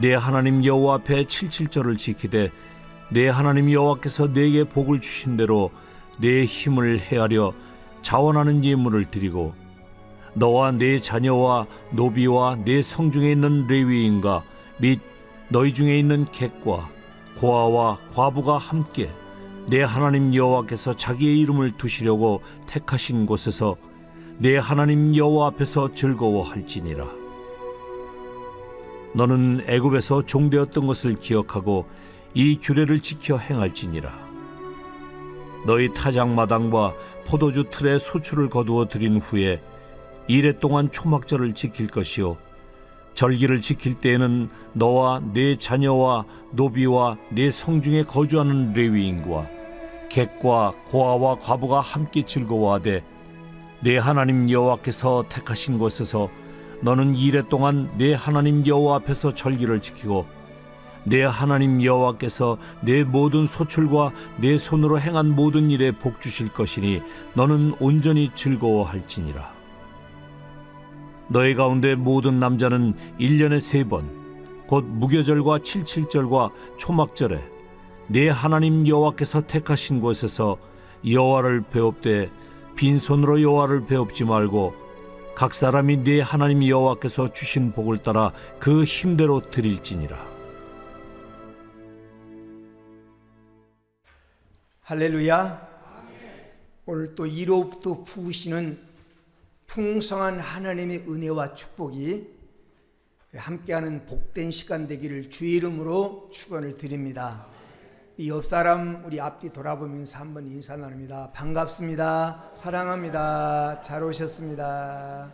내 하나님 여호와 앞에 칠칠절을 지키되 내 하나님 여호와께서 내게 복을 주신 대로 내 힘을 헤아려 자원하는 예물을 드리고 너와 네 자녀와 노비와 네 성중에 있는 레위인과 및 너희 중에 있는 객과 고아와 과부가 함께 내 하나님 여호와께서 자기의 이름을 두시려고 택하신 곳에서 내 하나님 여호와 앞에서 즐거워할지니라. 너는 애굽에서 종되었던 것을 기억하고 이 규례를 지켜 행할지니라. 너희 타작마당과 포도주 틀에 소출을 거두어 드린 후에 이레 동안 초막절을 지킬 것이요 절기를 지킬 때에는 너와 네 자녀와 노비와 네 성중에 거주하는 레위인과 객과 고아와 과부가 함께 즐거워하되 내 하나님 여호와께서 택하신 곳에서 너는 이레 동안 내 하나님 여호와 앞에서 절기를 지키고 내 하나님 여호와께서 내 모든 소출과 내 손으로 행한 모든 일에 복 주실 것이니 너는 온전히 즐거워할지니라. 너희 가운데 모든 남자는 1년에 3번 곧 무교절과 칠칠절과 초막절에 내 하나님 여호와께서 택하신 곳에서 여호와를 배웁되 빈손으로 여호와를 배웁지 말고 각 사람이 네 하나님 여호와께서 주신 복을 따라 그 힘대로 드릴지니라. 할렐루야. 오늘 또 이로부터 부으시는 풍성한 하나님의 은혜와 축복이 함께하는 복된 시간 되기를 주의 이름으로 축원을 드립니다. 이 옆사람 우리 앞뒤 돌아보면서 한번 인사 나눕니다. 반갑습니다. 사랑합니다. 잘 오셨습니다.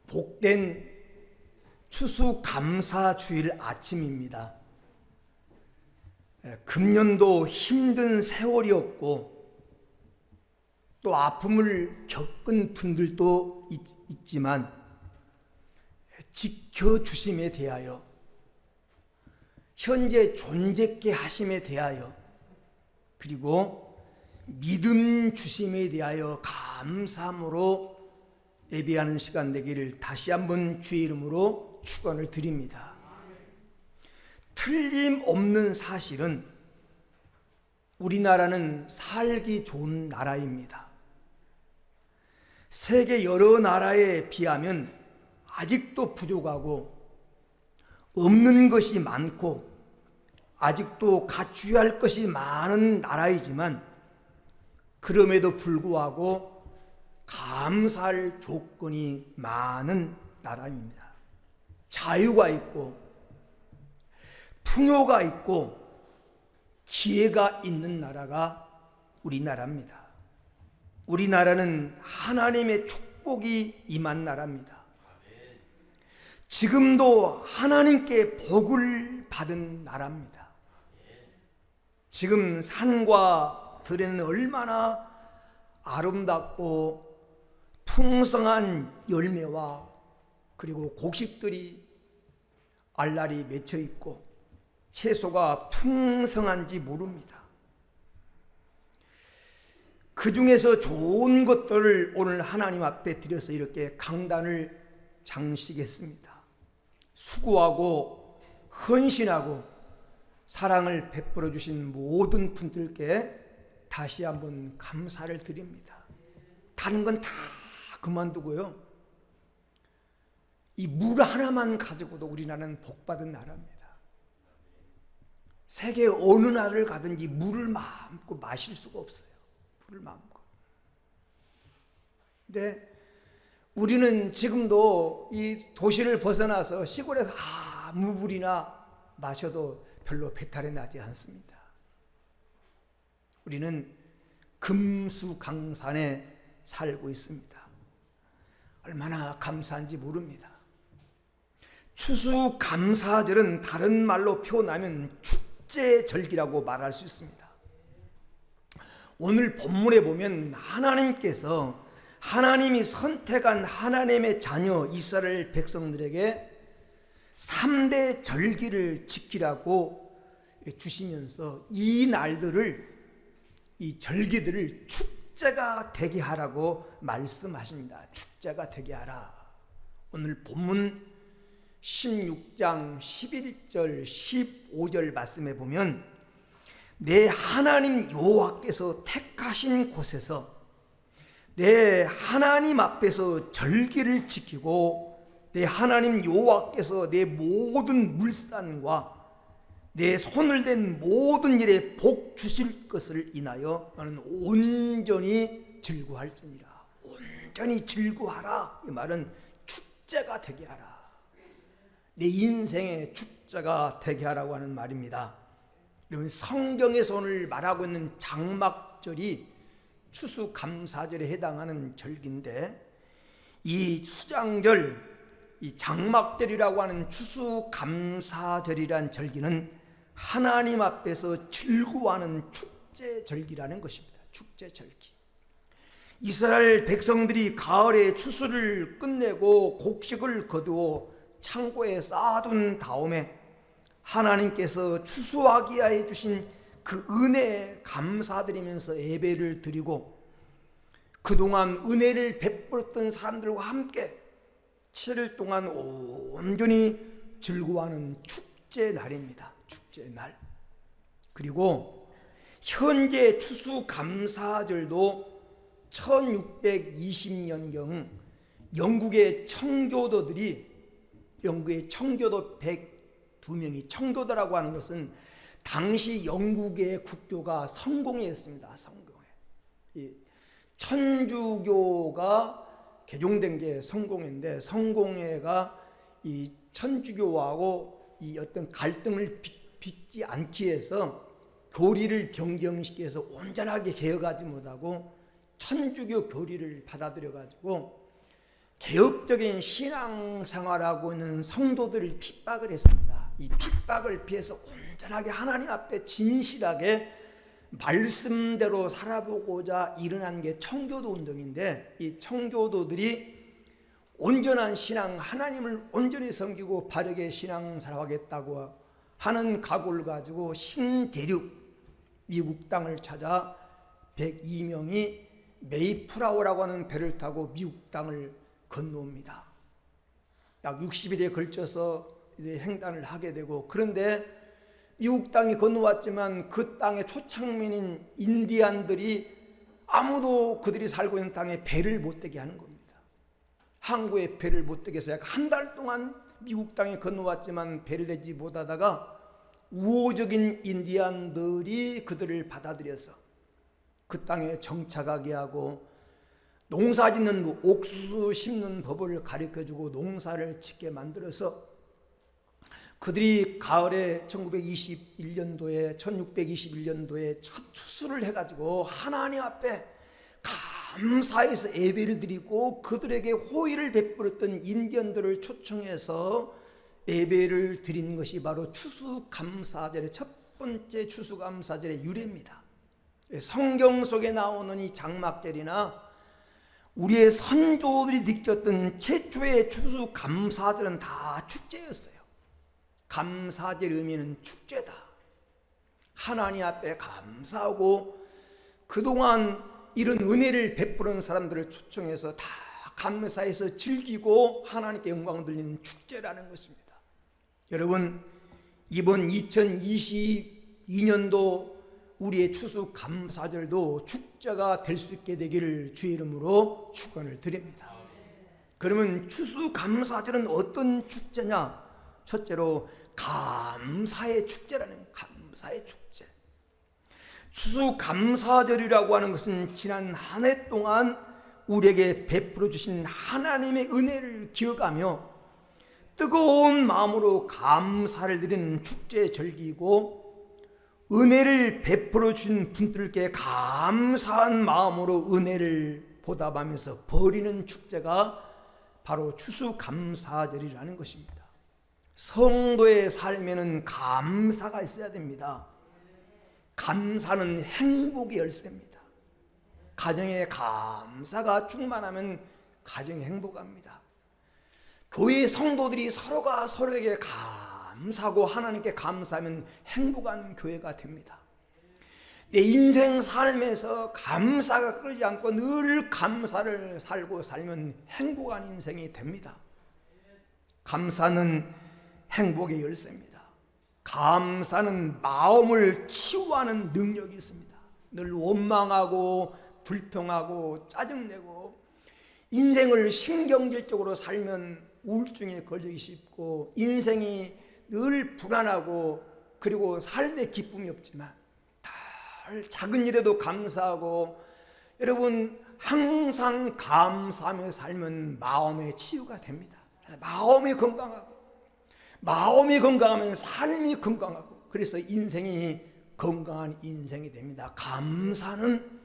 복된 추수감사주일 아침입니다. 금년도 힘든 세월이었고 또 아픔을 겪은 분들도 있지만 지켜주심에 대하여 현재 존재케 하심에 대하여 그리고 믿음 주심에 대하여 감사함으로 예배하는 시간 되기를 다시 한번 주의 이름으로 축원을 드립니다. 틀림없는 사실은 우리나라는 살기 좋은 나라입니다. 세계 여러 나라에 비하면 아직도 부족하고 없는 것이 많고 아직도 갖추어야 할 것이 많은 나라이지만 그럼에도 불구하고 감사할 조건이 많은 나라입니다. 자유가 있고 풍요가 있고 기회가 있는 나라가 우리나라입니다. 우리나라는 하나님의 축복이 임한 나라입니다. 지금도 하나님께 복을 받은 나라입니다. 지금 산과 들에는 얼마나 아름답고 풍성한 열매와 그리고 곡식들이 알알이 맺혀 있고 채소가 풍성한지 모릅니다. 그 중에서 좋은 것들을 오늘 하나님 앞에 드려서 이렇게 강단을 장식했습니다. 수고하고 헌신하고 사랑을 베풀어 주신 모든 분들께 다시 한번 감사를 드립니다. 다른 건 다 그만두고요, 이 물 하나만 가지고도 우리나라는 복받은 나라입니다. 세계 어느 나라를 가든지 물을 마음껏 마실 수가 없어요. 물을 마음껏. 근데 우리는 지금도 이 도시를 벗어나서 시골에서 아무 물이나 마셔도 별로 배탈이 나지 않습니다. 우리는 금수강산에 살고 있습니다. 얼마나 감사한지 모릅니다. 추수감사절은 다른 말로 표현하면 축제절기라고 말할 수 있습니다. 오늘 본문에 보면 하나님께서 하나님이 선택한 하나님의 자녀 이스라엘 백성들에게 3대 절기를 지키라고 주시면서 이 날들을, 이 절기들을 축제가 되게 하라고 말씀하십니다. 축제가 되게 하라. 오늘 본문 16장 11절 15절 말씀에 보면 내 하나님 여호와께서 택하신 곳에서 내 하나님 앞에서 절기를 지키고 내 하나님 여호와께서 내 모든 물산과 내 손을 댄 모든 일에 복 주실 것을 인하여 너는 온전히 즐거워할지니라. 온전히 즐거워하라. 이 말은 축제가 되게 하라. 내 인생의 축제가 되게 하라고 하는 말입니다. 여러분, 성경에서 오늘 말하고 있는 장막절이 추수감사절에 해당하는 절기인데, 이 수장절, 이 장막절이라고 하는 추수감사절이란 절기는 하나님 앞에서 즐거워하는 축제절기라는 것입니다. 축제절기. 이스라엘 백성들이 가을에 추수를 끝내고 곡식을 거두어 창고에 쌓아둔 다음에 하나님께서 추수하게 해 주신 그 은혜에 감사드리면서 예배를 드리고 그동안 은혜를 베풀었던 사람들과 함께 7일 동안 온전히 즐거워하는 축제 날입니다. 축제 날. 그리고 현재 추수감사절도 1620년경 영국의 청교도들이, 영국의 청교도 102명이, 청교도라고 하는 것은 당시 영국의 국교가 성공회였습니다. 성공회. 이 천주교가 개종된 게 성공회인데, 성공회가 이 천주교하고 이 어떤 갈등을 빚지 않기 위해서 교리를 변경시켜서 온전하게 개혁하지 못하고 천주교 교리를 받아들여 가지고 개혁적인 신앙생활하고 있는 성도들을 핍박을 했습니다. 이 핍박을 피해서 온전하게 하나님 앞에 진실하게 말씀대로 살아보고자 일어난 게 청교도 운동인데, 이 청교도들이 온전한 신앙, 하나님을 온전히 섬기고 바르게 신앙생활하겠다고 하는 각오를 가지고 신대륙 미국 땅을 찾아 102명이 메이플라워라고 하는 배를 타고 미국 땅을 건너옵니다. 약 60일에 걸쳐서 이제 횡단을 하게 되고, 그런데 미국 땅이 건너왔지만 그 땅의 초창민인 인디안들이 아무도 그들이 살고 있는 땅에 배를 못 대게 하는 겁니다. 항구에 배를 못 대게 해서 약 한 달 동안 미국 땅에 건너왔지만 배를 대지 못하다가 우호적인 인디안들이 그들을 받아들여서 그 땅에 정착하게 하고 농사 짓는 옥수수 심는 법을 가르쳐주고 농사를 짓게 만들어서 그들이 가을에 1621년도에 첫 추수를 해가지고 하나님 앞에 감사해서 예배를 드리고 그들에게 호의를 베풀었던 인디언들을 초청해서 예배를 드린 것이 바로 추수감사절의 첫 번째 추수감사절의 유래입니다. 성경 속에 나오는 이 장막절이나 우리의 선조들이 느꼈던 최초의 추수감사절은 다 축제였어요. 감사절 의미는 축제다. 하나님 앞에 감사하고 그동안 이런 은혜를 베푸는 사람들을 초청해서 다 감사해서 즐기고 하나님께 영광을 돌리는 축제라는 것입니다. 여러분, 이번 2022년도 우리의 추수감사절도 축제가 될 수 있게 되기를 주의 이름으로 축원을 드립니다. 그러면 추수감사절은 어떤 축제냐? 첫째로 감사의 축제라는, 감사의 축제. 추수감사절이라고 하는 것은 지난 한 해 동안 우리에게 베풀어 주신 하나님의 은혜를 기억하며 뜨거운 마음으로 감사를 드리는 축제의 절기이고, 은혜를 베풀어 주신 분들께 감사한 마음으로 은혜를 보답하면서 버리는 축제가 바로 추수감사절이라는 것입니다. 성도의 삶에는 감사가 있어야 됩니다. 감사는 행복의 열쇠입니다. 가정에 감사가 충만하면 가정이 행복합니다. 교회 성도들이 서로가 서로에게 감사하고 하나님께 감사하면 행복한 교회가 됩니다. 내 인생 삶에서 감사가 끊이지 않고 늘 감사를 살고 살면 행복한 인생이 됩니다. 감사는 행복의 열쇠입니다. 감사는 마음을 치유하는 능력이 있습니다. 늘 원망하고 불평하고 짜증내고 인생을 신경질적으로 살면 우울증에 걸리기 쉽고 인생이 늘 불안하고 그리고 삶에 기쁨이 없지만 늘 작은 일에도 감사하고 여러분 항상 감사하며 살면 마음의 치유가 됩니다. 마음이 건강하면 삶이 건강하고 그래서 인생이 건강한 인생이 됩니다. 감사는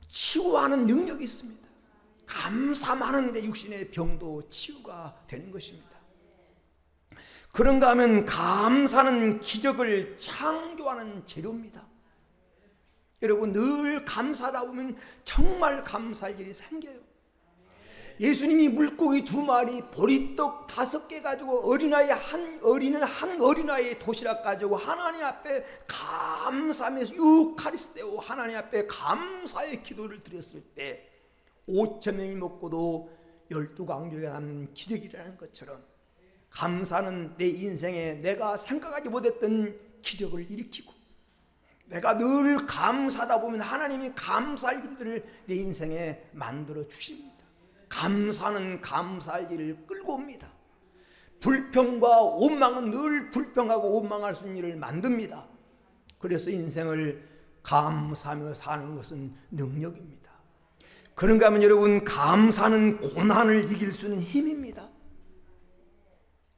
치유하는 능력이 있습니다. 감사만 하는데 육신의 병도 치유가 되는 것입니다. 그런가 하면 감사는 기적을 창조하는 재료입니다. 여러분 늘 감사하다 보면 정말 감사할 일이 생겨요. 예수님이 물고기 2마리 보리떡 5개 가지고 어린아이 한 어린아이 도시락 가지고 하나님 앞에 감사하면서 유카리스테오 하나님 앞에 감사의 기도를 드렸을 때 5,000명이 먹고도 12강조가 남는 기적이라는 것처럼 감사는 내 인생에 내가 생각하지 못했던 기적을 일으키고 내가 늘 감사하다 보면 하나님이 감사할 일들을 내 인생에 만들어 주십니다. 감사는 감사할 일을 끌고 옵니다. 불평과 원망은 늘 불평하고 원망할 수 있는 일을 만듭니다. 그래서 인생을 감사하며 사는 것은 능력입니다. 그런가 하면 여러분 감사는 고난을 이길 수 있는 힘입니다.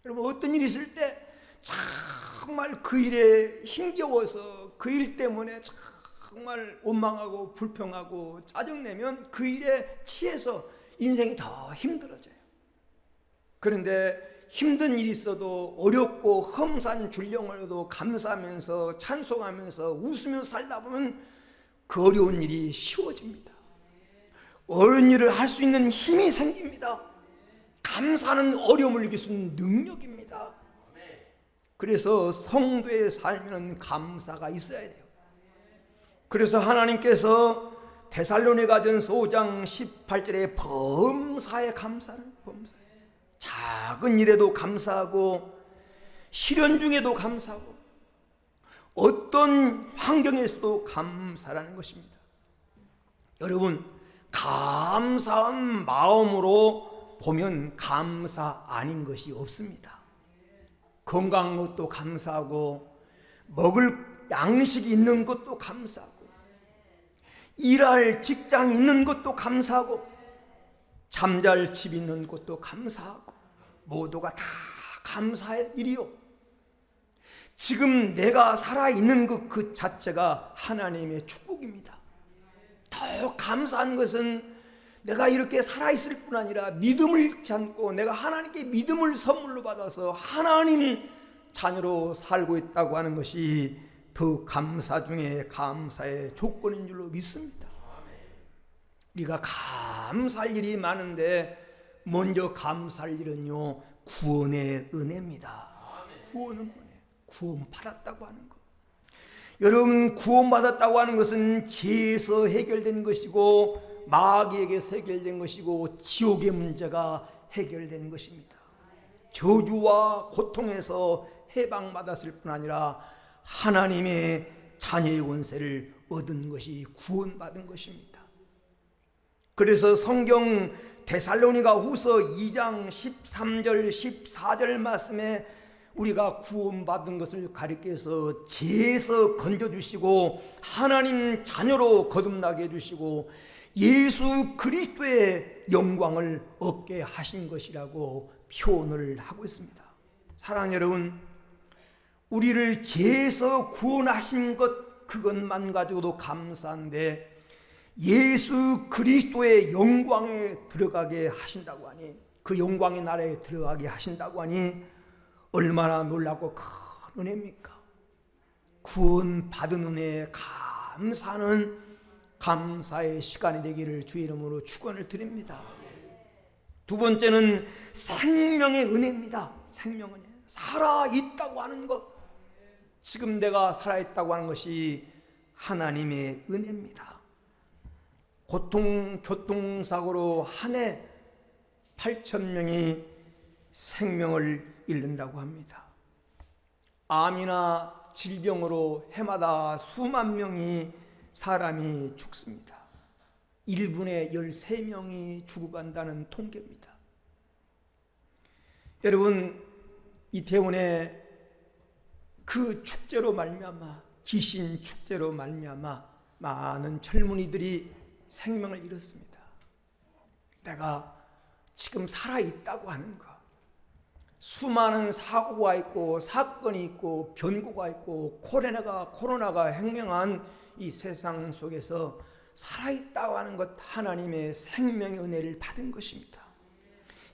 여러분 어떤 일이 있을 때 정말 그 일에 힘겨워서 그 일 때문에 정말 원망하고 불평하고 짜증내면 그 일에 취해서 인생이 더 힘들어져요. 그런데 힘든 일이 있어도 어렵고 험산 줄령을도 감사하면서 찬송하면서 웃으면서 살다 보면 그 어려운 일이 쉬워집니다. 어려운 일을 할 수 있는 힘이 생깁니다. 감사는 어려움을 이길 수 있는 능력입니다. 그래서 성도의 삶에는 감사가 있어야 돼요. 그래서 하나님께서 데살로니가전서 5장 18절에 범사에 감사는 범사에 작은 일에도 감사하고 시련 중에도 감사하고 어떤 환경에서도 감사라는 것입니다. 여러분 감사한 마음으로 보면 감사 아닌 것이 없습니다. 건강한 것도 감사하고 먹을 양식이 있는 것도 감사하고 일할 직장이 있는 것도 감사하고 잠잘 집 있는 것도 감사하고 모두가 다 감사할 일이요. 지금 내가 살아있는 것 그 자체가 하나님의 축복입니다. 더 감사한 것은 내가 이렇게 살아있을 뿐 아니라 믿음을 잃지 않고 내가 하나님께 믿음을 선물로 받아서 하나님 자녀로 살고 있다고 하는 것이 더 감사 중에 감사의 조건인 줄로 믿습니다. 우리가 감사할 일이 많은데 먼저 감사할 일은요 구원의 은혜입니다. 구원은 은혜, 구원받았다고 하는 것. 여러분 구원받았다고 하는 것은 죄에서 해결된 것이고 마귀에게서 해결된 것이고 지옥의 문제가 해결된 것입니다. 저주와 고통에서 해방받았을 뿐 아니라 하나님의 자녀의 권세를 얻은 것이 구원받은 것입니다. 그래서 성경 데살로니가 후서 2장 13절 14절 말씀에 우리가 구원받은 것을 가리켜서 죄에서 건져주시고 하나님 자녀로 거듭나게 해주시고 예수 그리스도의 영광을 얻게 하신 것이라고 표현을 하고 있습니다. 사랑하는 여러분, 우리를 죄에서 구원하신 것 그것만 가지고도 감사한데 예수 그리스도의 영광에 들어가게 하신다고 하니 그 영광의 나라에 들어가게 하신다고 하니 얼마나 놀랍고 큰 은혜입니까? 구원받은 은혜에 감사하는 감사의 시간이 되기를 주의 이름으로 축원을 드립니다. 두 번째는 생명의 은혜입니다. 생명 은혜. 살아있다고 하는 것. 지금 내가 살아있다고 하는 것이 하나님의 은혜입니다. 교통사고로 한 해 8,000명이 생명을 잃는다고 합니다. 암이나 질병으로 해마다 수만 명이 사람이 죽습니다. 1분에 13명이 죽어간다는 통계입니다. 여러분, 이태원에 그 축제로 말미암아, 귀신 축제로 말미암아 많은 젊은이들이 생명을 잃었습니다. 내가 지금 살아있다고 하는 것, 수많은 사고가 있고 사건이 있고 변고가 있고 코로나가 횡행한 이 세상 속에서 살아있다고 하는 것, 하나님의 생명의 은혜를 받은 것입니다.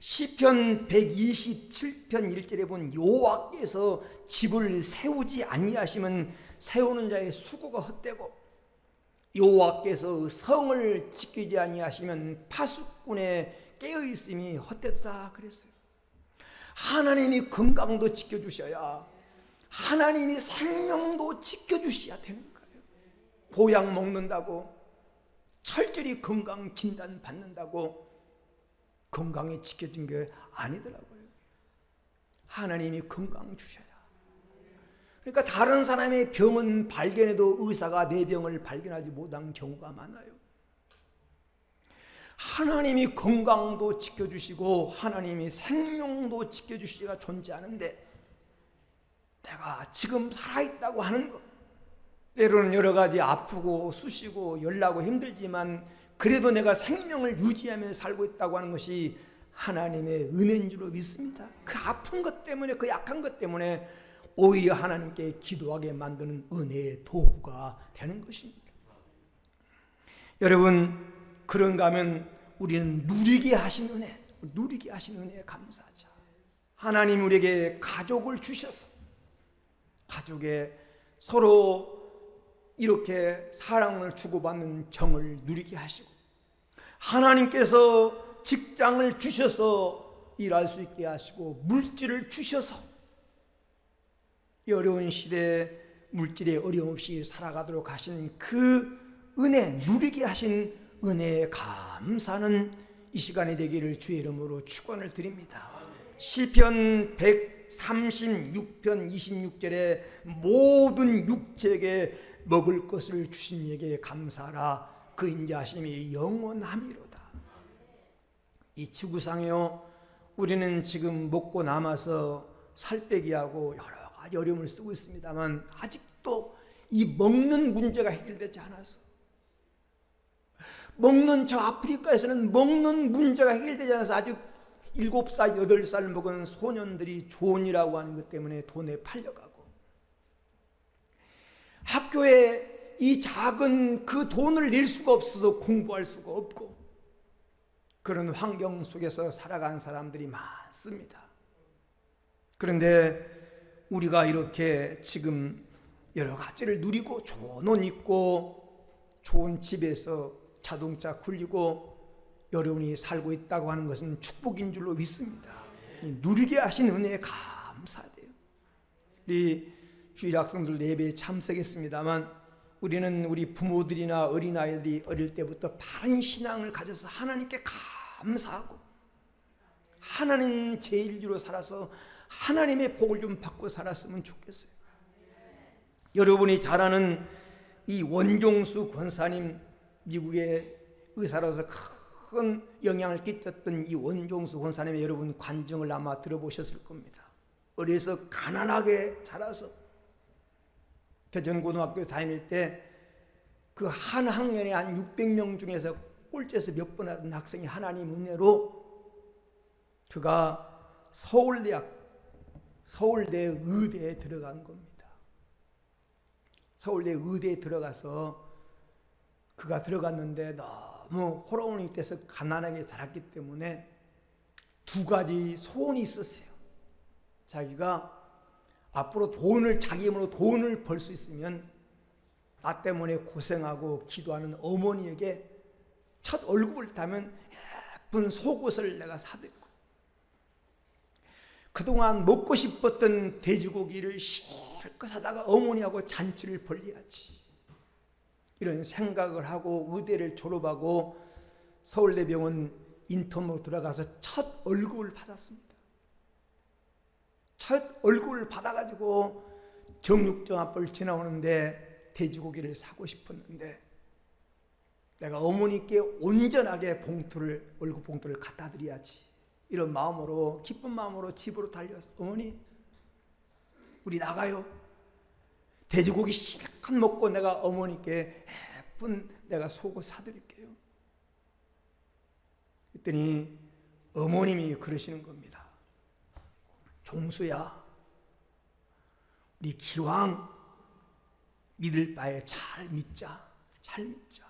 시편 127편 1절에 본 여호와께서 집을 세우지 아니하시면 세우는 자의 수고가 헛되고 여호와께서 성을 지키지 아니하시면 파수꾼의 깨어있음이 헛되다 그랬어요. 하나님이 건강도 지켜주셔야 하나님이 생명도 지켜주셔야 되는 거예요. 보약 먹는다고, 철저히 건강 진단 받는다고 건강이 지켜진 게 아니더라고요. 하나님이 건강 주셔야. 그러니까 다른 사람의 병은 발견해도 의사가 내 병을 발견하지 못한 경우가 많아요. 하나님이 건강도 지켜주시고 하나님이 생명도 지켜주시기가 존재하는데, 내가 지금 살아있다고 하는 것, 때로는 여러 가지 아프고 쑤시고 열나고 힘들지만 그래도 내가 생명을 유지하면서 살고 있다고 하는 것이 하나님의 은혜인 줄로 믿습니다. 그 아픈 것 때문에, 그 약한 것 때문에 오히려 하나님께 기도하게 만드는 은혜의 도구가 되는 것입니다. 여러분, 그런가 하면 우리는 누리게 하신 은혜에 감사하자. 하나님 우리에게 가족을 주셔서 가족에 서로 이렇게 사랑을 주고받는 정을 누리게 하시고, 하나님께서 직장을 주셔서 일할 수 있게 하시고, 물질을 주셔서 이 어려운 시대에 물질에 어려움 없이 살아가도록 하시는 그 은혜, 누리게 하신 은혜에 감사하는 이 시간이 되기를 주의 이름으로 축원을 드립니다. 시편 136편 26절에 모든 육체에게 먹을 것을 주신 이에게 감사하라. 그 인자하심이 영원함이로다. 이 지구상에요, 우리는 지금 먹고 남아서 살 빼기하고 여러 가지 어려움을 쓰고 있습니다만 아직도 이 먹는 문제가 해결되지 않아서, 먹는 저 아프리카에서는 먹는 문제가 해결되지 않아서 아직 7살, 8살 먹은 소년들이 존이라고 하는 것 때문에 돈에 팔려가고, 학교에 이 작은 그 돈을 낼 수가 없어서 공부할 수가 없고, 그런 환경 속에서 살아가는 사람들이 많습니다. 그런데 우리가 이렇게 지금 여러 가지를 누리고 좋은 옷 입고 좋은 집에서 자동차 굴리고 여러분이 살고 있다고 하는 것은 축복인 줄로 믿습니다. 누리게 하신 은혜에 감사돼요. 우리 주일 학생들 예배에 참석했습니다만 우리는 우리 부모들이나 어린아이들이 어릴 때부터 바른 신앙을 가져서 하나님께 감사하고 하나님 제1주로 살아서 하나님의 복을 좀 받고 살았으면 좋겠어요. 여러분이 잘 아는 이 원종수 권사님, 미국의 의사로서 큰 영향을 끼쳤던 이 원종수 권사님의 여러분 관정을 아마 들어보셨을 겁니다. 어려서 가난하게 자라서 대전고등학교 다닐 때 그 한 학년에 한 600명 중에서 꼴찌에서 몇 번 하던 학생이 하나님 은혜로 그가 서울대 의대에 들어간 겁니다. 서울대 의대에 들어가서 그가 들어갔는데 너무 호러운이 돼서 가난하게 자랐기 때문에 두 가지 소원이 있었어요. 자기가 앞으로 자기 힘으로 돈을 벌 수 있으면 나 때문에 고생하고 기도하는 어머니에게 첫 월급을 타면 예쁜 속옷을 내가 사드리고, 그동안 먹고 싶었던 돼지고기를 실컷 사다가 어머니하고 잔치를 벌려야지. 이런 생각을 하고 의대를 졸업하고 서울대병원 인턴으로 들어가서 첫 월급을 받았습니다. 첫 월급을 받아가지고 정육점 앞을 지나오는데 돼지고기를 사고 싶었는데 내가 어머니께 온전하게 월급 봉투를 갖다 드려야지, 이런 마음으로, 기쁜 마음으로 집으로 달려왔어. 어머니, 우리 나가요. 돼지고기 실컷 먹고 내가 어머니께 예쁜 내가 속옷 사드릴게요. 그랬더니 어머님이 그러시는 겁니다. 종수야, 우리 기왕 믿을 바에 잘 믿자. 잘 믿자.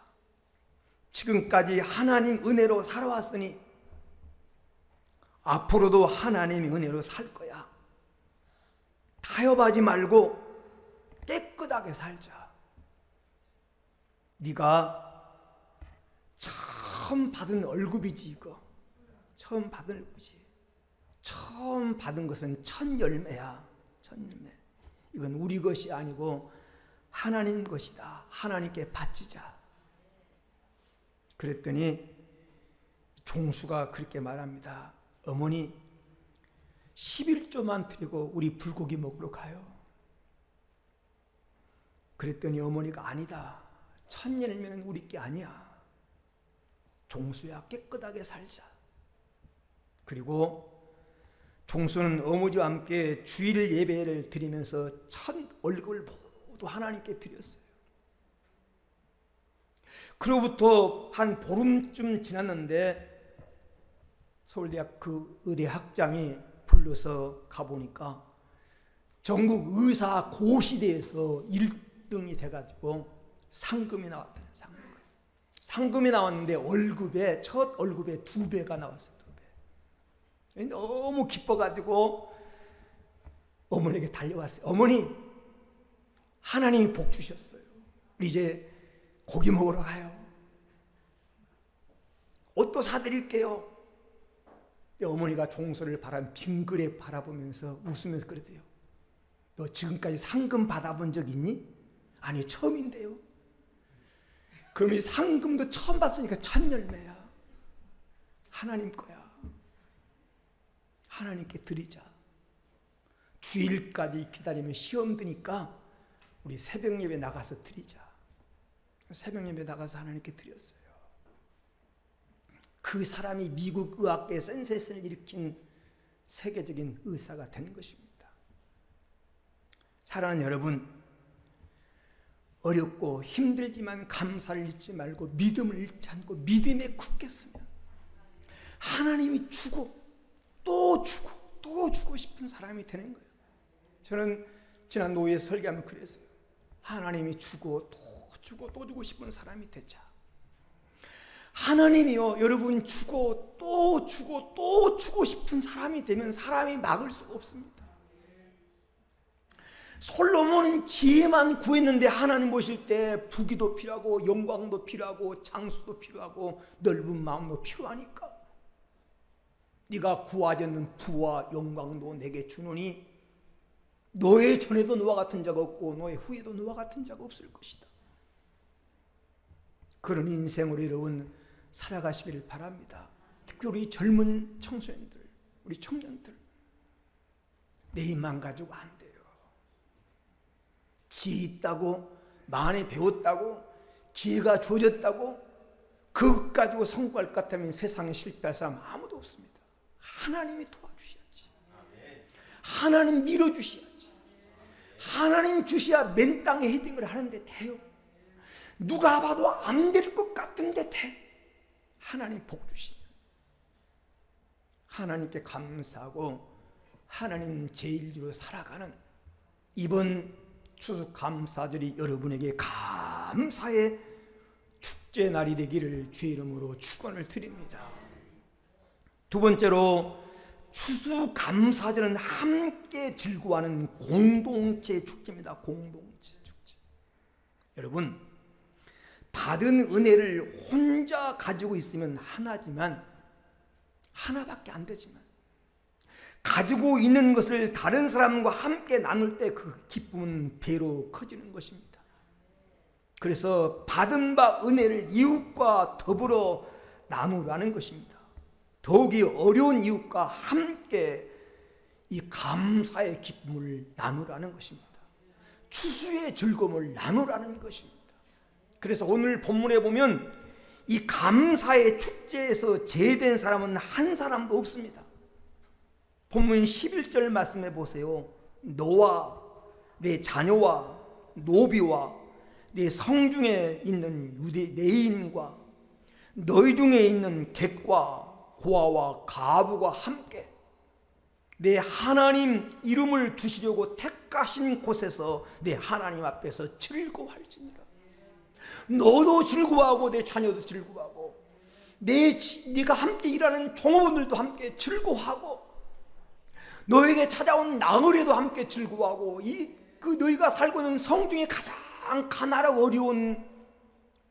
지금까지 하나님 은혜로 살아왔으니 앞으로도 하나님의 은혜로 살 거야. 타협하지 말고 깨끗하게 살자. 네가 처음 받은 월급이지 이거. 처음 받은 월급이지. 처음 받은 것은 첫 열매야. 첫 열매. 이건 우리 것이 아니고 하나님 것이다. 하나님께 바치자. 그랬더니 종수가 그렇게 말합니다. 어머니, 11조만 드리고 우리 불고기 먹으러 가요. 그랬더니 어머니가 아니다. 첫 열매는 우리 게 아니야. 종수야, 깨끗하게 살자. 그리고 종수는 어머니와 함께 주일 예배를 드리면서 첫 월급을 모두 하나님께 드렸어요. 그로부터 한 보름쯤 지났는데 서울대학 그 의대 학장이 불러서 가보니까 전국 의사 고시대에서 1등이 돼가지고 상금이 나왔대요. 상금이 나왔는데 첫 월급에 2배가 나왔어요. 2배. 너무 기뻐가지고 어머니에게 달려왔어요. 어머니, 하나님이 복 주셨어요. 우리 이제 고기 먹으러 가요. 옷도 사드릴게요. 어머니가 종수를 빙그레 바라보면서 웃으면서 그러대요. 너 지금까지 상금 받아본 적 있니? 아니, 처음인데요. 그럼 이 상금도 처음 받으니까 첫 열매야. 하나님 거야. 하나님께 드리자. 주일까지 기다리면 시험 드니까 우리 새벽 예배 나가서 드리자. 새벽 예배 나가서 하나님께 드렸어요. 그 사람이 미국 의학계 센세이션을 일으킨 세계적인 의사가 된 것입니다. 사랑하는 여러분, 어렵고 힘들지만 감사를 잃지 말고 믿음을 잃지 않고 믿음에 굳게 서면 하나님이 주고 또 주고 또 주고 싶은 사람이 되는 거예요. 저는 지난 노예 설교하면 그랬어요. 하나님이 주고 또 주고 또 주고 싶은 사람이 되자. 하나님이요, 여러분 주고 또 주고 또 주고 싶은 사람이 되면 사람이 막을 수가 없습니다. 솔로몬은 지혜만 구했는데 하나님 보실 때 부귀도 필요하고 영광도 필요하고 장수도 필요하고 넓은 마음도 필요하니까 네가 구하지 않는 부와 영광도 내게 주노니 너의 전에도 너와 같은 자가 없고 너의 후에도 너와 같은 자가 없을 것이다. 그런 인생으로 여러분 살아가시기를 바랍니다. 특히 우리 젊은 청소년들, 우리 청년들, 내 힘만 가지고 안 돼요. 지혜 있다고, 많이 배웠다고, 기회가 주어졌다고 그것 가지고 성공할 것 같으면 세상에 실패할 사람 아무도 없습니다. 하나님이 도와주셔야지. 하나님 밀어주셔야지. 하나님 주셔야 맨 땅에 헤딩을 하는데 돼요. 누가 봐도 안 될 것 같은데 돼. 하나님 복 주시면 하나님께 감사하고 하나님 제일주로 살아가는 이번 추수감사절이 여러분에게 감사의 축제날이 되기를 주의 이름으로 축원을 드립니다. 두 번째로 추수감사절은 함께 즐거워하는 공동체 축제입니다. 공동체 축제. 여러분, 받은 은혜를 혼자 가지고 있으면 하나지만, 하나밖에 안 되지만 가지고 있는 것을 다른 사람과 함께 나눌 때 그 기쁨은 배로 커지는 것입니다. 그래서 받은 바 은혜를 이웃과 더불어 나누라는 것입니다. 더욱이 어려운 이웃과 함께 이 감사의 기쁨을 나누라는 것입니다. 추수의 즐거움을 나누라는 것입니다. 그래서 오늘 본문에 보면 이 감사의 축제에서 제외된 사람은 한 사람도 없습니다. 본문 11절 말씀해 보세요. 너와 내 자녀와 노비와 내 성중에 있는 유대인과 너희 중에 있는 객과 고아와 가부가 함께 내 하나님 이름을 두시려고 택하신 곳에서 내 하나님 앞에서 즐거워할지니라. 너도 즐거워하고 내 자녀도 즐거워하고 네가 함께 일하는 종업원들도 함께 즐거워하고 너에게 찾아온 나그네도 함께 즐거워하고 너희가 살고 있는 성중에 가장 가난하고 어려운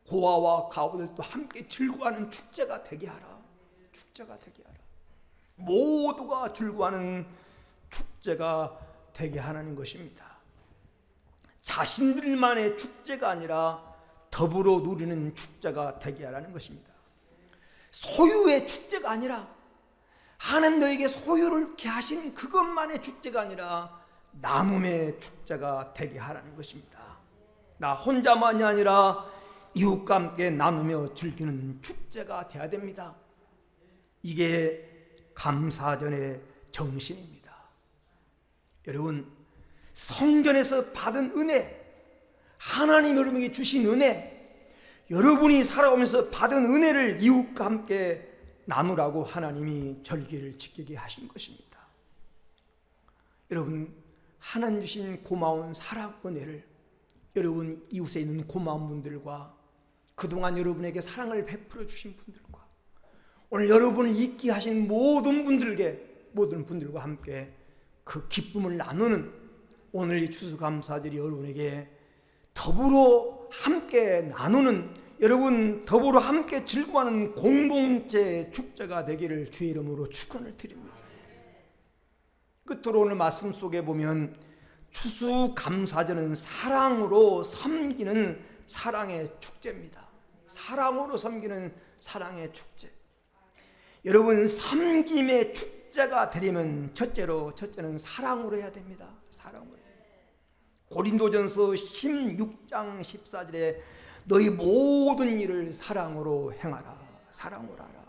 고아와 가부들도 함께 즐거워하는 축제가 되게 하라. 축제가 되게 하라. 모두가 즐거워하는 축제가 되게 하라는 것입니다. 자신들만의 축제가 아니라 더불어 누리는 축제가 되게 하라는 것입니다. 소유의 축제가 아니라 하나님 너에게 소유를 이렇게 하신 그것만의 축제가 아니라 나눔의 축제가 되게 하라는 것입니다. 나 혼자만이 아니라 이웃과 함께 나누며 즐기는 축제가 되어야 됩니다. 이게 감사전의 정신입니다. 여러분, 성전에서 받은 은혜, 하나님 여러분에게 주신 은혜, 여러분이 살아오면서 받은 은혜를 이웃과 함께 나누라고 하나님이 절기를 지키게 하신 것입니다. 여러분, 하나님 주신 고마운 사랑 은혜를 여러분 이웃에 있는 고마운 분들과 그동안 여러분에게 사랑을 베풀어 주신 분들과 오늘 여러분을 잊게 하신 모든 분들과 함께 그 기쁨을 나누는 오늘 이 추수감사절이 여러분에게 더불어 함께 나누는, 여러분 더불어 함께 즐거워하는 공동체 축제가 되기를 주의 이름으로 축원을 드립니다. 끝으로 오늘 말씀 속에 보면 추수감사절은 사랑으로 섬기는 사랑의 축제입니다. 사랑으로 섬기는 사랑의 축제. 여러분, 섬김의 축제가 되려면 첫째는 사랑으로 해야 됩니다. 사랑으로. 고린도전서 16장 14절에 너희 모든 일을 사랑으로 행하라. 사랑으로 하라.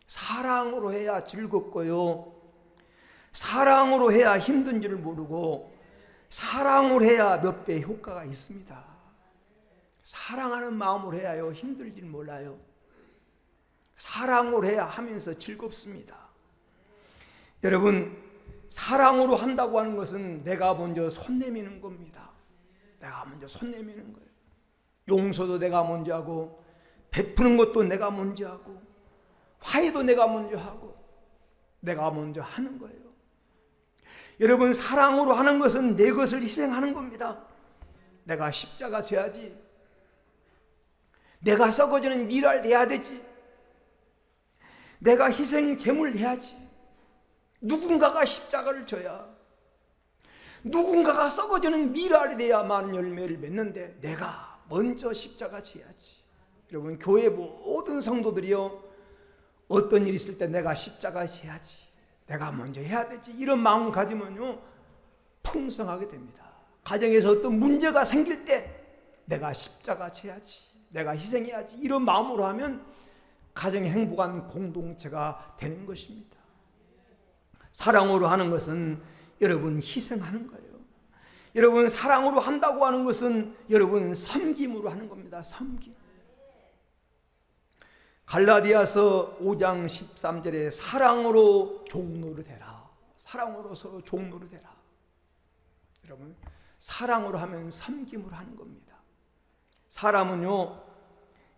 사랑으로 해야 즐겁고요, 사랑으로 해야 힘든 줄 모르고, 사랑으로 해야 몇 배의 효과가 있습니다. 사랑하는 마음으로 해야요 힘들 줄 몰라요. 사랑으로 해야 하면서 즐겁습니다. 여러분, 사랑으로 한다고 하는 것은 내가 먼저 손 내미는 겁니다. 내가 먼저 손 내미는 거예요. 용서도 내가 먼저 하고, 베푸는 것도 내가 먼저 하고, 화해도 내가 먼저 하고, 내가 먼저 하는 거예요. 여러분, 사랑으로 하는 것은 내 것을 희생하는 겁니다. 내가 십자가 져야지. 내가 썩어지는 미랄 내야 되지. 내가 희생 제물 해야지. 누군가가 십자가를 져야, 누군가가 썩어지는 미랄이 돼야 많은 열매를 맺는데 내가 먼저 십자가 져야지. 여러분, 교회 모든 성도들이요, 어떤 일이 있을 때 내가 십자가 져야지, 내가 먼저 해야 되지, 이런 마음 가지면요 풍성하게 됩니다. 가정에서 어떤 문제가 생길 때 내가 십자가 져야지, 내가 희생해야지, 이런 마음으로 하면 가정의 행복한 공동체가 되는 것입니다. 사랑으로 하는 것은 여러분 희생하는 거예요. 여러분, 사랑으로 한다고 하는 것은 여러분 섬김으로 하는 겁니다. 섬김. 갈라디아서 5장 13절에 사랑으로 종노릇 해라. 사랑으로 서로 종노릇 해라. 여러분, 사랑으로 하면 섬김으로 하는 겁니다. 사람은요,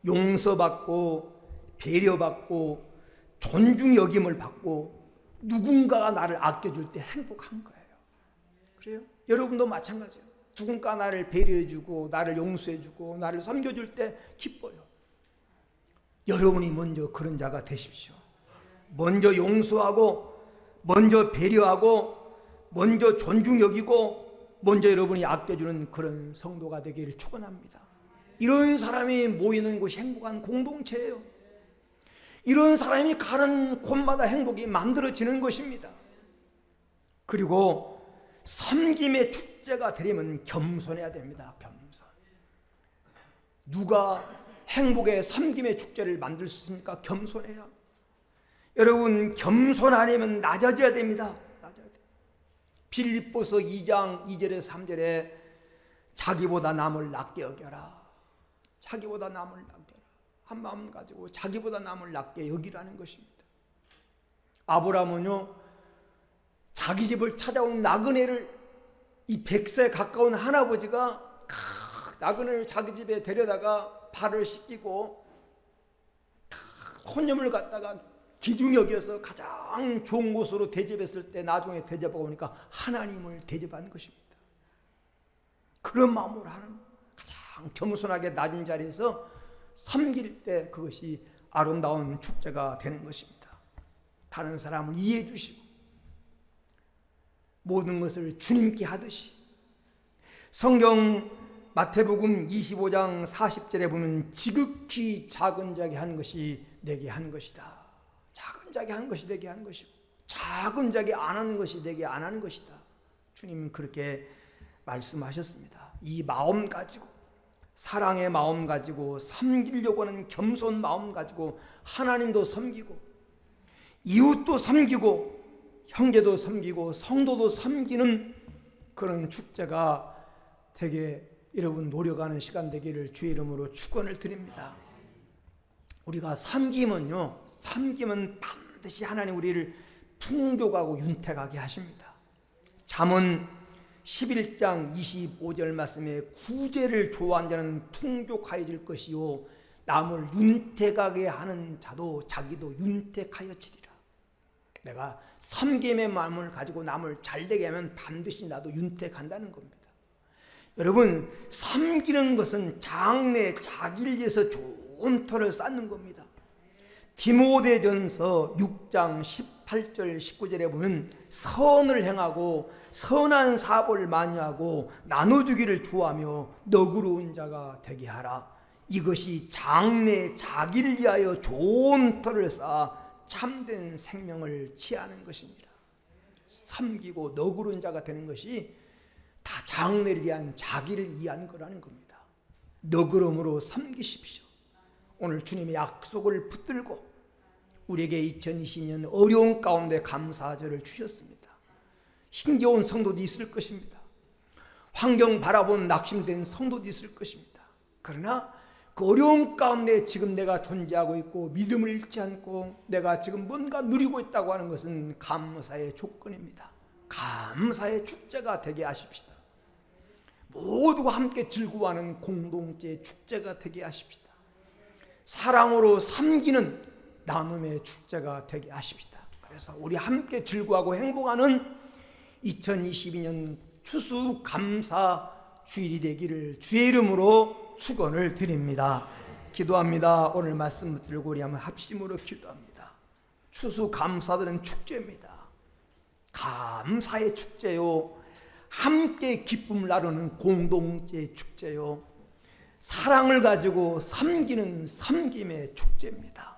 용서받고 배려받고 존중 여김을 받고 누군가가 나를 아껴줄 때 행복한 거예요. 그래요? 여러분도 마찬가지예요. 누군가 나를 배려해주고 나를 용서해주고 나를 섬겨줄 때 기뻐요. 여러분이 먼저 그런 자가 되십시오. 먼저 용서하고, 먼저 배려하고, 먼저 존중 여기고, 먼저 여러분이 아껴주는 그런 성도가 되기를 축원합니다. 이런 사람이 모이는 곳이 행복한 공동체예요. 이런 사람이 가는 곳마다 행복이 만들어지는 것입니다. 그리고 섬김의 축제가 되려면 겸손해야 됩니다. 겸손. 누가 행복의 섬김의 축제를 만들 수 있습니까? 겸손해야. 여러분, 겸손하려면 낮아져야 됩니다. 낮아야 돼. 빌립보서 2장 2절에서 3절에 자기보다 남을 낮게 여겨라. 자기보다 남을 낮게 여겨라. 한 마음 가지고 자기보다 남을 낮게 여기라는 것입니다. 아브라함은요, 자기 집을 찾아온 나그네를, 이 100세 가까운 할아버지가 나그네를 자기 집에 데려다가 발을 씻기고 손님을 갖다가 기중히 여겨서 가장 좋은 곳으로 대접했을 때 나중에 대접하고 보니까 하나님을 대접한 것입니다. 그런 마음으로 하는 가장 겸손하게 낮은 자리에서 섬길 때 그것이 아름다운 축제가 되는 것입니다. 다른 사람을 이해해 주시고 모든 것을 주님께 하듯이. 성경 마태복음 25장 40절에 보면 지극히 작은 자에게 한 것이 내게 한 것이다. 작은 자에게 한 것이 내게 한 것이고 작은 자에게 안 하는 것이 내게 안 하는 것이다. 주님은 그렇게 말씀하셨습니다. 이 마음 가지고, 사랑의 마음 가지고, 섬기려고 하는 겸손 마음 가지고 하나님도 섬기고 이웃도 섬기고 형제도 섬기고 성도도 섬기는 그런 축제가 되게 여러분 노력하는 시간 되기를 주의 이름으로 축원을 드립니다. 우리가 섬기면요, 섬기면 반드시 하나님 우리를 풍족하고 윤택하게 하십니다. 잠언 11장 25절 말씀에 구제를 좋아하는 자는 풍족하여질 것이요 남을 윤택하게 하는 자도 자기도 윤택하여지리라. 내가 섬김의 마음을 가지고 남을 잘되게 하면 반드시 나도 윤택한다는 겁니다. 여러분, 섬기는 것은 장래 자기를 위해서 좋은 터를 쌓는 겁니다. 디모데전서 6장 18절 19절에 보면 선을 행하고 선한 사고를 많이 하고 나눠주기를 좋아하며 너그러운 자가 되게 하라. 이것이 장래 자기를 위하여 좋은 터를 쌓아 참된 생명을 취하는 것입니다. 섬기고 너그러운 자가 되는 것이 다 장래를 위한 자기를 위한 거라는 겁니다. 너그러움으로 섬기십시오. 오늘 주님의 약속을 붙들고 우리에게 2020년 어려운 가운데 감사절을 주셨습니다. 힘겨운 성도도 있을 것입니다. 환경 바라본 낙심된 성도도 있을 것입니다. 그러나 그 어려운 가운데 지금 내가 존재하고 있고 믿음을 잃지 않고 내가 지금 뭔가 누리고 있다고 하는 것은 감사의 조건입니다. 감사의 축제가 되게 하십시다. 모두가 함께 즐거워하는 공동체의 축제가 되게 하십시다. 사랑으로 섬기는 나눔의 축제가 되게 하십시다. 그래서 우리 함께 즐거워하고 행복하는 2022년 추수감사 주일이 되기를 주의 이름으로 축원을 드립니다. 기도합니다. 오늘 말씀 들고 우리 한번 합심으로 기도합니다. 추수감사들은 축제입니다. 감사의 축제요, 함께 기쁨을 나누는 공동체의 축제요, 사랑을 가지고 섬기는 섬김의 축제입니다.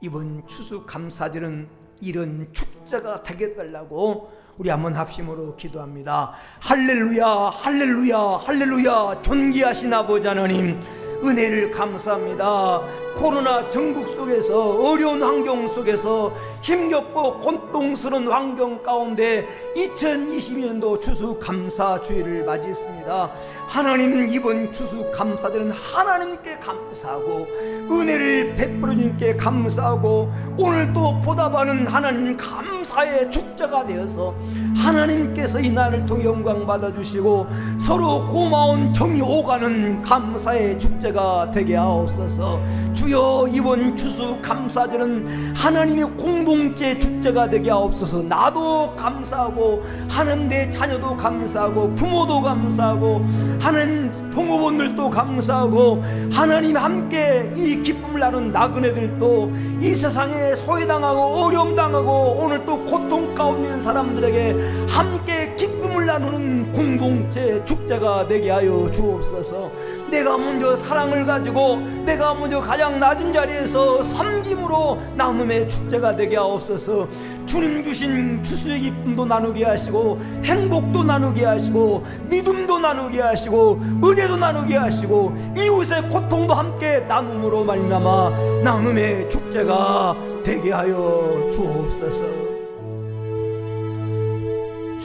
이번 추수감사절은 이런 축제가 되게 달라고 우리 한번 합심으로 기도합니다. 할렐루야, 할렐루야, 할렐루야. 존귀하신 아버지 하나님, 은혜를 감사합니다. 코로나 전국 속에서 어려운 환경 속에서 힘겹고 고통스러운 환경 가운데 2022년도 추수감사주일을 맞이했습니다. 하나님, 이번 추수감사절은 하나님께 감사하고 은혜를 베풀어 주님께 감사하고 오늘도 보답하는 하나님 감사의 축제가 되어서 하나님께서 이 날을 통해 영광 받아주시고 서로 고마운 정이 오가는 감사의 축제가 되게 하옵소서. 주여, 이번 추수감사절은 하나님의 공동체 축제가 되게 하옵소서. 나도 감사하고 하나님 내 자녀도 감사하고 부모도 감사하고 하나님 종업원들도 감사하고 하나님 함께 이 기쁨을 나눈 나그네들도 이 세상에 소외당하고 어려움 당하고 오늘 또 고통 가운데 있는 사람들에게 함께 기쁨 기쁨을 나누는 공동체 축제가 되게 하여 주옵소서. 내가 먼저 사랑을 가지고 내가 먼저 가장 낮은 자리에서 섬김으로 나눔의 축제가 되게 하옵소서. 주님 주신 추수의 기쁨도 나누게 하시고 행복도 나누게 하시고 믿음도 나누게 하시고 은혜도 나누게 하시고 이웃의 고통도 함께 나눔으로 말미암아 나눔의 축제가 되게 하여 주옵소서.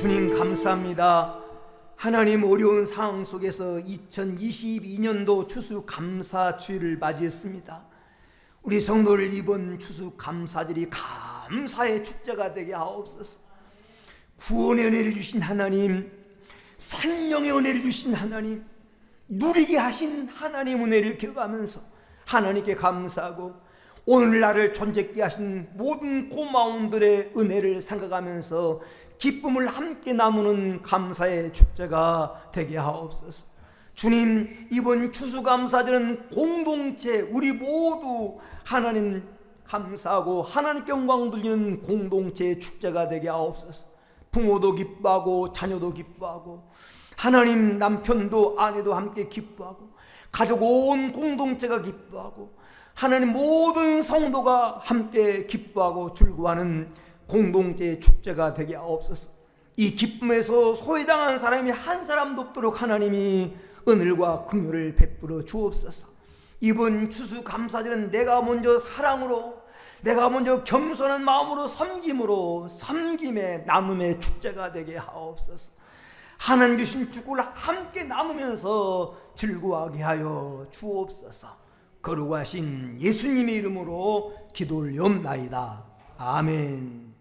주님 감사합니다. 하나님, 어려운 상황 속에서 2022년도 추수감사주일을 맞이했습니다. 우리 성도를 이번 추수감사절이 감사의 축제가 되게 하옵소서. 구원의 은혜를 주신 하나님, 생명의 은혜를 주신 하나님, 누리게 하신 하나님 은혜를 기억하면서 하나님께 감사하고 오늘 나를 존재케 하신 모든 고마움들의 은혜를 생각하면서 기쁨을 함께 나누는 감사의 축제가 되게 하옵소서. 주님, 이번 추수감사절은 공동체 우리 모두 하나님 감사하고 하나님께 영광 돌리는 공동체의 축제가 되게 하옵소서. 부모도 기뻐하고 자녀도 기뻐하고 하나님 남편도 아내도 함께 기뻐하고 가족 온 공동체가 기뻐하고 하나님 모든 성도가 함께 기뻐하고 즐거워하는 공동체의 축제가 되게 하옵소서. 이 기쁨에서 소외당한 사람이 한 사람도 없도록 하나님이 은혜와 긍휼을 베풀어 주옵소서. 이번 추수감사절은 내가 먼저 사랑으로, 내가 먼저 겸손한 마음으로 섬김으로 섬김의 나눔의 축제가 되게 하옵소서. 하나님 주신 축복을 함께 나누면서 즐거워하게 하여 주옵소서. 거룩하신 예수님의 이름으로 기도를 옵나이다. 아멘.